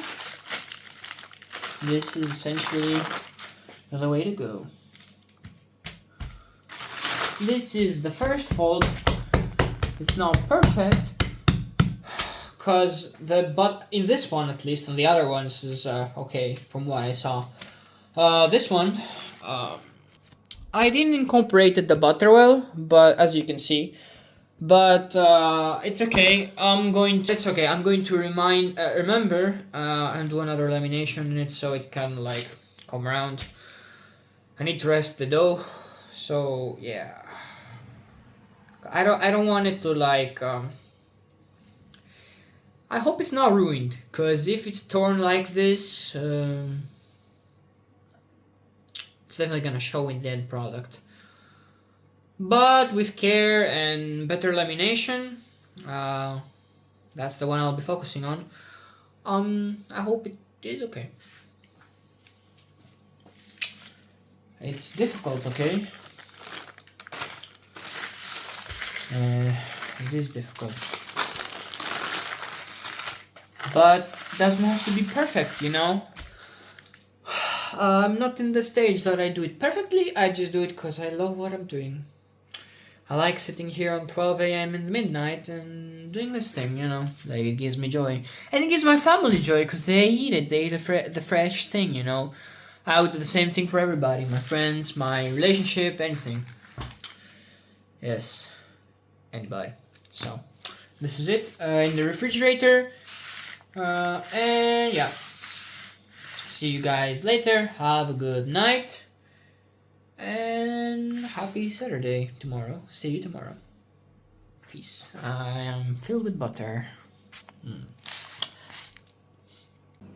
this is essentially the way to go. This is the first fold. It's not perfect because in this one at least, and the other ones is okay from what I saw. This one I didn't incorporate the butter well, but as you can see, but it's okay. I'm going to remember and do another lamination in it so it can like come around. I need to rest the dough, so yeah. I don't want it to like. I hope it's not ruined, cause if it's torn like this. It's definitely gonna show in the end product. But with care and better lamination, that's the one I'll be focusing on. I hope it is okay. It's difficult, okay? It is difficult. But it doesn't have to be perfect, you know? I'm not in the stage that I do it perfectly, I just do it because I love what I'm doing. I like sitting here on 12 a.m. in the midnight and doing this thing, you know, like it gives me joy. And it gives my family joy because they eat it, they eat the fresh thing, you know. I would do the same thing for everybody, my friends, my relationship, anything. Yes, anybody. So, this is it, in the refrigerator, and yeah. See you guys later. Have a good night. And happy Saturday tomorrow. See you tomorrow. Peace. I am filled with butter.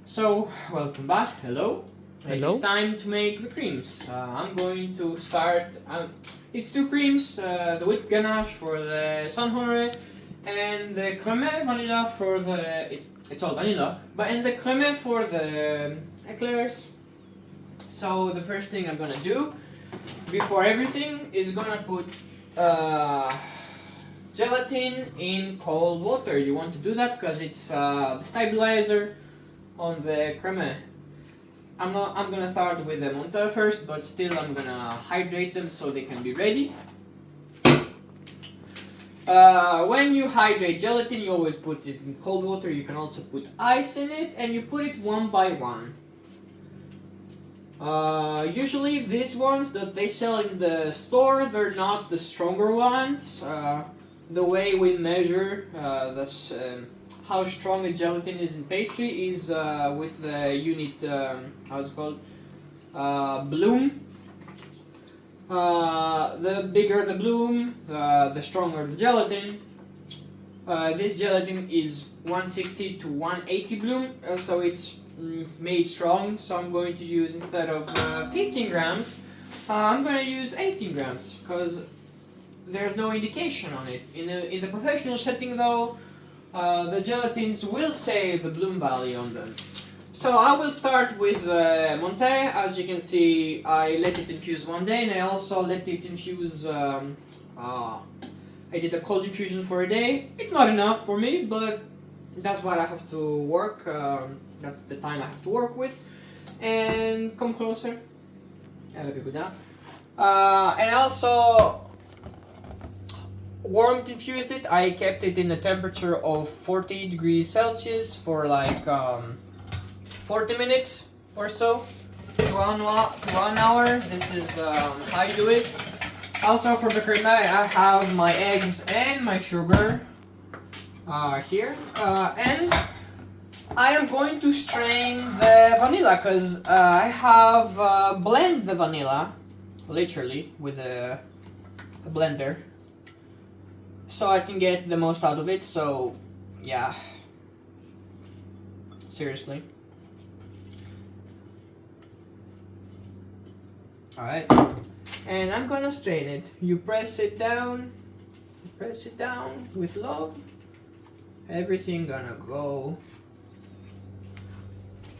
So, welcome back. Hello. Hello. It's time to make the creams. I'm going to start. It's 2 creams. The whipped ganache for the Honore And the Cremeux vanilla for the it's all vanilla, but and the Cremeux for the eclairs. So the first thing I'm gonna do before everything is gonna put gelatin in cold water. You want to do that because it's the stabilizer on the Cremeux. I'm gonna start with the monte first, but still I'm gonna hydrate them so they can be ready. When you hydrate gelatin, you always put it in cold water. You can also put ice in it, and you put it one by one. Usually these ones that they sell in the store, they're not the stronger ones. The way we measure how strong a gelatin is in pastry is with the unit, how's it called? Bloom. The bigger the bloom, the stronger the gelatin. This gelatin is 160 to 180 bloom, so it's made strong. So I'm going to use, instead of 15 grams, I'm going to use 18 grams because there's no indication on it. In the professional setting though, the gelatins will say the bloom value on them. So I will start with monte. As you can see, I let it infuse one day, and I also let it infuse. I did a cold infusion for a day. It's not enough for me, but that's what I have to work. That's the time I have to work with. And come closer. And let me go down. And also warmed infused it. I kept it in a temperature of 40 degrees Celsius for like 40 minutes or so to 1 hour. This is how you do it. Also for the Cremeux, I have my eggs and my sugar here, and I am going to strain the vanilla because I have blend the vanilla literally with a blender so I can get the most out of it. So yeah, seriously. Alright, and I'm gonna strain it. You press it down with love. Everything gonna go.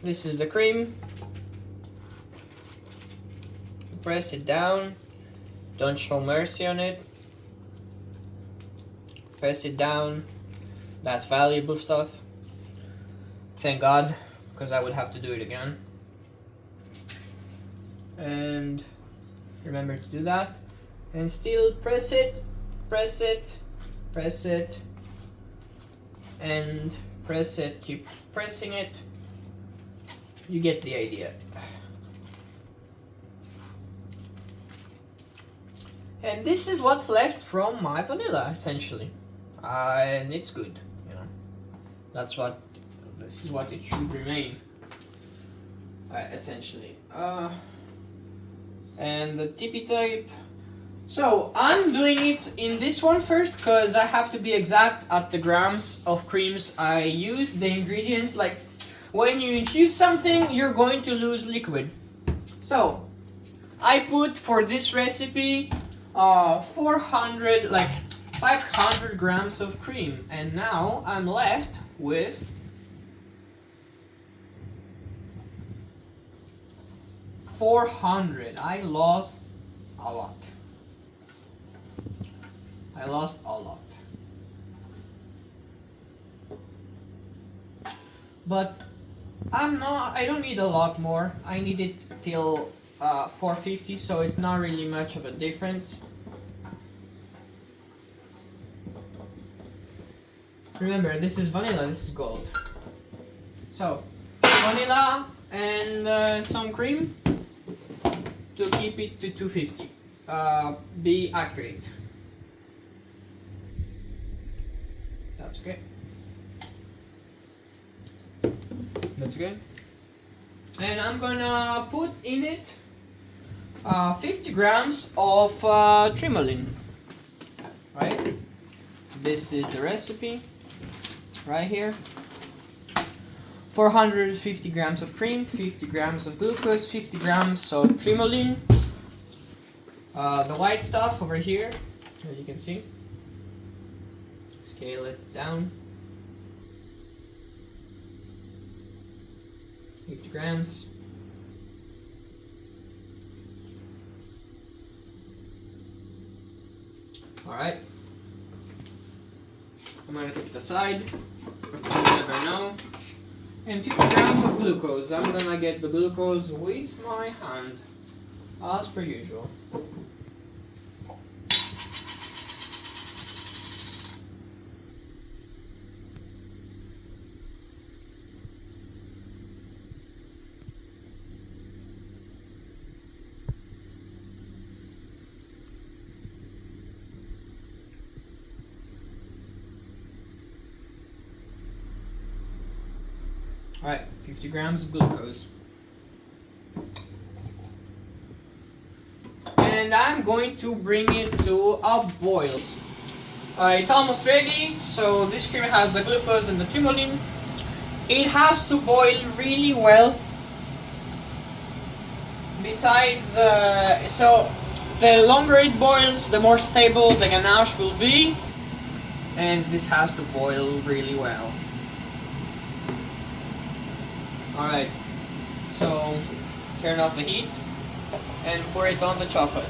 This is the cream. Press it down. Don't show mercy on it. Press it down. That's valuable stuff. Thank God, because I would have to do it again. And remember to do that. And still press it, press it, press it, and press it. Keep pressing it. You get the idea. And this is what's left from my vanilla, essentially. And it's good, you know. This is what it should remain, essentially. And the tippy tape. So I'm doing it in this one first because I have to be exact at the grams of creams I used. The ingredients, like when you infuse something, you're going to lose liquid. So I put for this recipe 500 grams of cream, and now I'm left with 400. I lost a lot. But I don't need a lot more. I need it till 450, so it's not really much of a difference. Remember, this is vanilla, this is gold. So, vanilla and some cream to keep it to 250. Be accurate. That's okay. That's okay. And I'm gonna put in it 50 grams of tremolin. Right? This is the recipe. Right here. 450 grams of cream, 50 grams of glucose, 50 grams of tremolin. The white stuff over here, as you can see. scale it down. 50 grams. Alright. I'm gonna keep it aside. You never know. And 50 grams of glucose. I'm gonna get the glucose with my hand, as per usual. Alright, 50 grams of glucose. And I'm going to bring it to a boil. It's almost ready, so this cream has the glucose and the thymolene. It has to boil really well. Besides, so the longer it boils, the more stable the ganache will be. And this has to boil really well. Alright, so turn off the heat and pour it on the chocolate.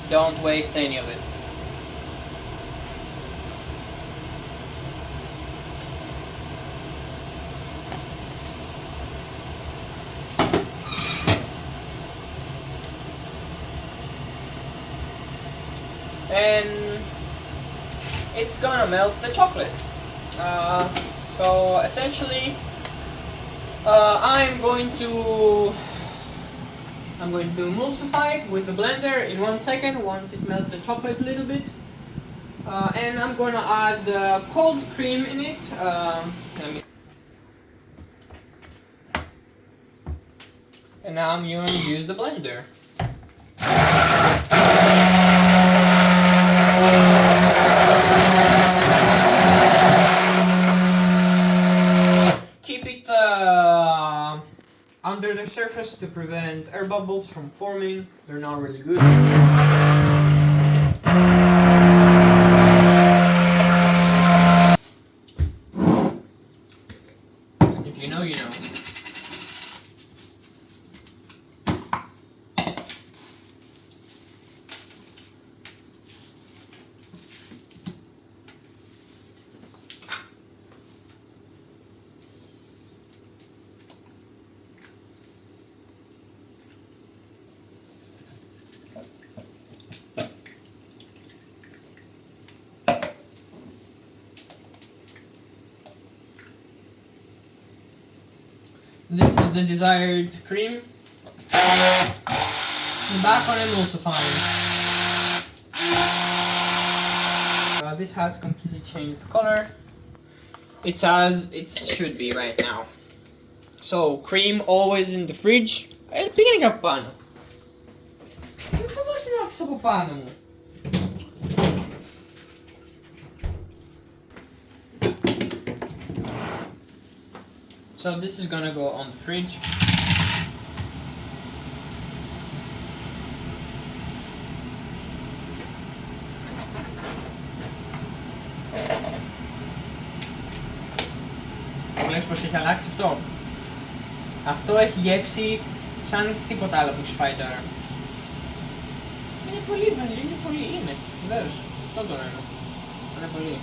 Don't waste any of it. And it's gonna melt the chocolate. So essentially, I'm going to emulsify it with the blender in 1 second once it melts the chocolate a little bit. And I'm gonna add cold cream in it. And now I'm going to use the blender. Keep it under the surface to prevent air bubbles from forming. They're not really good. If you know, you know. This is the desired cream. And back on emulsifying. This has completely changed the color. It's as it should be right now. So, cream always in the fridge. Bigyan ka pa paano? Pabasin natin sa paano mo. So this is gonna go on the fridge. Βλέπεις πως έχει αλλάξει αυτό. Αυτό έχει γεύση σαν τίποτα άλλο που έχεις φάει τώρα. Είναι πολύ βανίλι, είναι πολύ, είναι. Βεβαίως, αυτό το εννοώ. Είναι πολύ.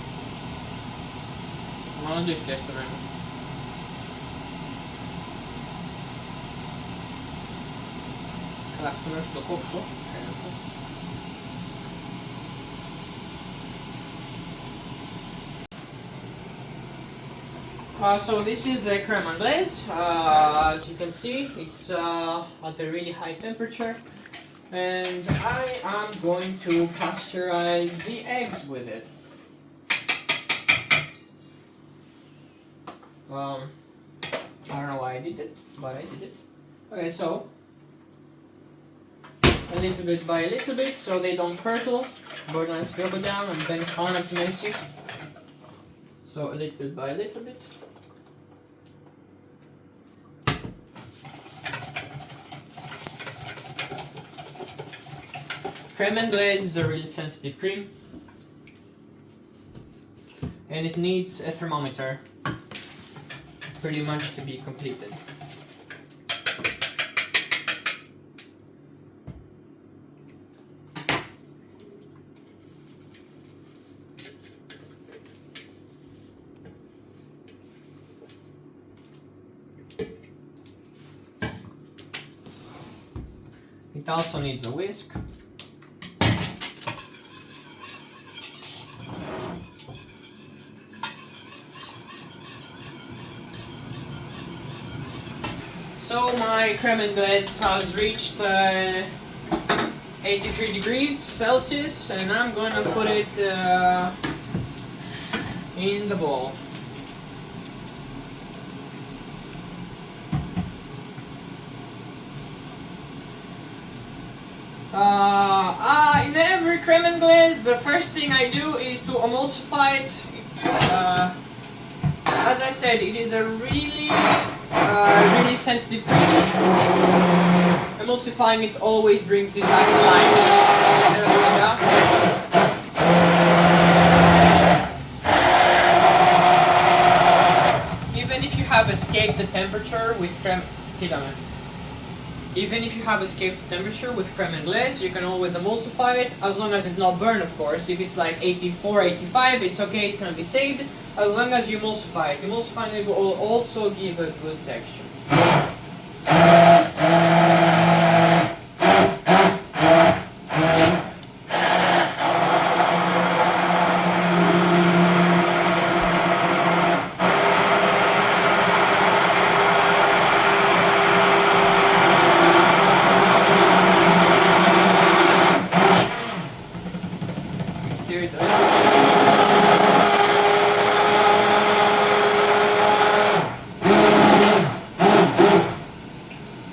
Μάλλον το έχεις πιάσει το εννοώ. Αλλά αυτό να σου το κόψω. So this is the crème anglaise. As you can see, it's at a really high temperature, and I am going to pasteurize the eggs with it. I don't know why I did it, but I did it. Okay, so a little bit by a little bit, so they don't curdle. But let's go down and then it's on up to messy. So a little bit by a little bit. Creme anglaise is a really sensitive cream, and it needs a thermometer pretty much to be completed. It also needs a whisk. So my creme anglaise has reached 83 degrees Celsius, and I'm gonna put it in the bowl. In every creme anglaise, the first thing I do is to emulsify it. As I said, it is a really sensitive cream. Emulsifying it always brings it back to life. Even if you have escaped the temperature with creme, even if you have escaped the temperature with creme anglaise, you can always emulsify it, as long as it's not burned, of course. If it's like 84, 85, it's okay, it can be saved, as long as you emulsify it. Emulsifying it will also give a good texture.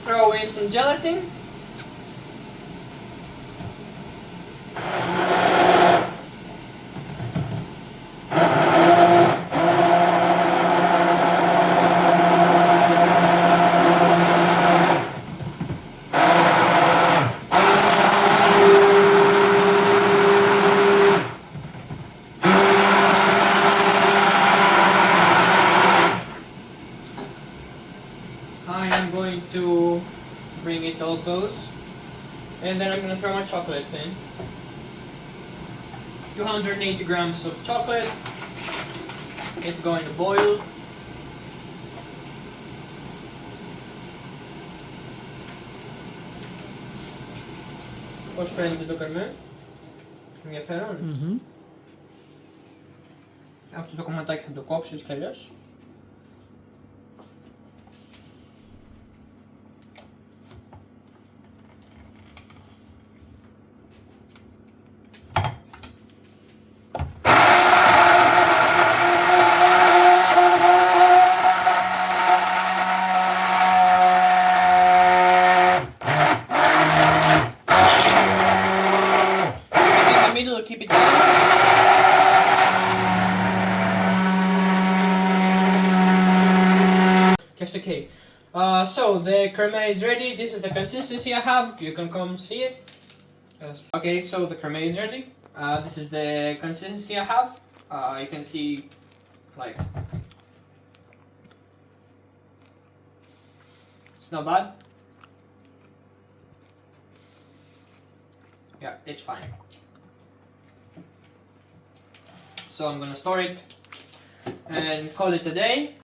Throw in some gelatin. I am going to bring it all close, and then I'm going to throw my chocolate in. 280 grams of chocolate. It's going to boil. Podes frente do Cremeux? Ενδιαφέρον. Αυτό το κομματάκι θα το κόψεις κι αλλιώς. Keep it down. Okay. So the creme is ready. This is the consistency I have. You can come see it. Okay, so the creme is ready. This is the consistency I have. You can see, like, it's not bad. Yeah, it's fine. So I'm gonna store it and call it a day.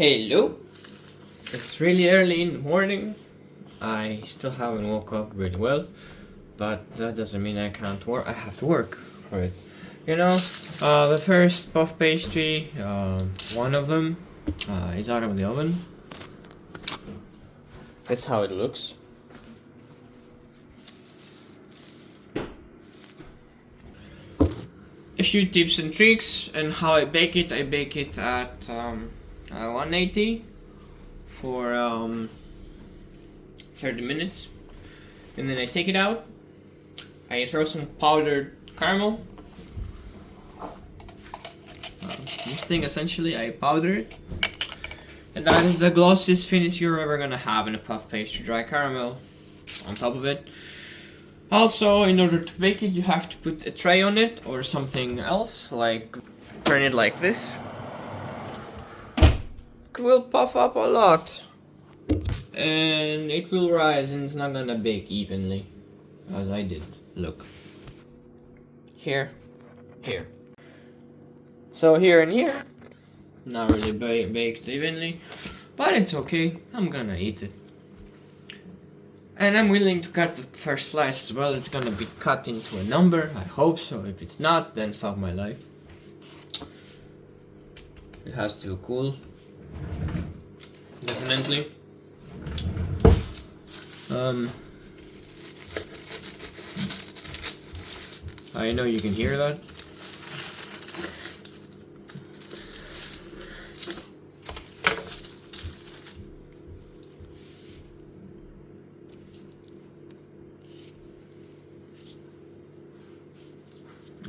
Hello. It's really early in the morning. I still haven't woke up really well, but that doesn't mean I can't work. I have to work for it. You know, the first puff pastry, one of them is out of the oven. That's how it looks. A few tips and tricks and how I bake it. I bake it at 180 for 30 minutes, and then I take it out. I throw some powdered caramel. This thing essentially I powder it, and that is the glossiest finish you're ever gonna have in a puff pastry. Dry caramel on top of it. Also, in order to bake it, you have to put a tray on it or something else, like turn it like this. It will puff up a lot, and it will rise, and it's not gonna bake evenly, as I did. Look, here, here. So here and here, not really baked evenly, but it's okay. I'm gonna eat it. And I'm willing to cut the first slice as well. It's gonna be cut into a number, I hope so. If it's not, then fuck my life. It has to cool. Definitely. I know you can hear that.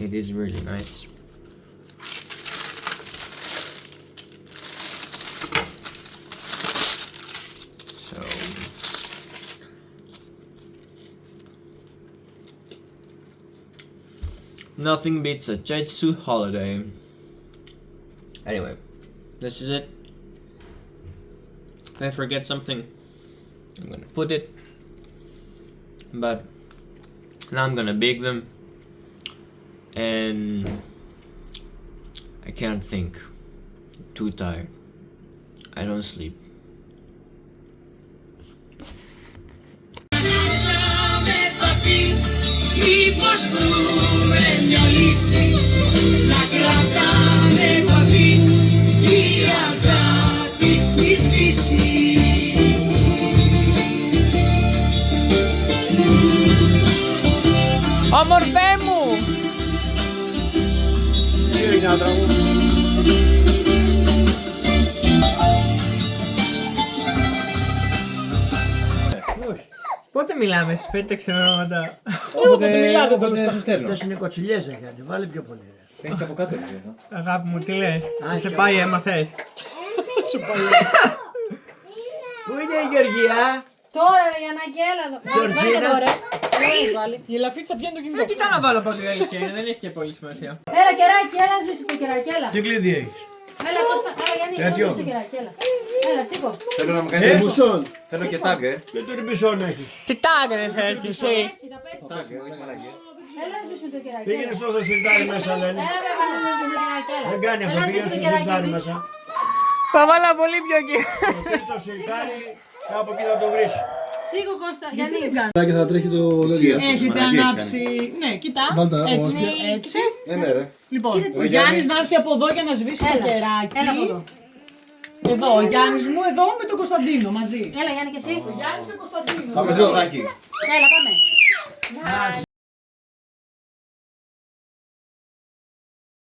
It is really nice. So nothing beats a Jutsu holiday. Anyway, this is it. If I forget something, I'm gonna put it. But now I'm gonna bake them. And I can't think. Too tired. I don't sleep. Όμορφέ μου! Πότε μιλάμε, στις 5 ξενερώματα. Όποτε μιλάτε, τότε σου στέλνω. Αυτές είναι κοτσιλιές, έχει βάλει πιο πολύ. Έχεις και από κάτω, εδώ. Αγάπη μου, τι λες, σε πάει, έμαθες. Σε πάει. Πού είναι η Γεωργία? Τώρα ρε Γιαννάκη, έλα εδώ. Τζορτζίνα. Η ελαφίτσα πιάνει το κινητό. Κοιτά να βάλω από την αλήθεια, δεν έχει και πολύ σημασία. Έλα κεράκι, έλα σβήσει το κεράκι, έλα. Τι κλειδί έχεις? Έλα Κώστα, έλα Γιάννη, έλα σβήσει το κεράκι, έλα. Έλα, σήκω. Θέλω να μου κάνεις Μουσόν. Θέλω και τάγκ, Και το ριμπισόν έχει. Τι τάγκ δεν θες κι εσύ. Τα πέσει. Έλα να σβήσουμε το κεράκι, Πήγαινε έλα. στο δοσιλτάρι μέσα, λένε. Έλα με βάλω το κεράκι, έλα. Δεν κάνει αυτό, Έλα, πήγαινε σβήσει στο το κεράκι, δοσιλτάρι εμείς. μέσα. Θα βάλω πολύ πιο εκεί. Το σιλτάρι, κάπου εκεί θα το βρεις. Σήκω Κώστα, Γιάννη. Και θα τρέχει το τέτοιο. Έχετε ανάψει. Ναι, κοίτα. Βάλτε, Έτσι. όχι. Έτσι. Ναι, ρε. Λοιπόν, ο Γιάννης να έρθει από εδώ για να σβήσει το κεράκι. Έλα από εδώ. Εδώ, ο Γιάννης μου εδώ με τον Κωνσταντίνο μαζί. Έλα Γιάννη και εσύ. Ο Γιάννης και ο Κωνσταντίνο. Πάμε εδώ, Τάκη. Έλα πάμε.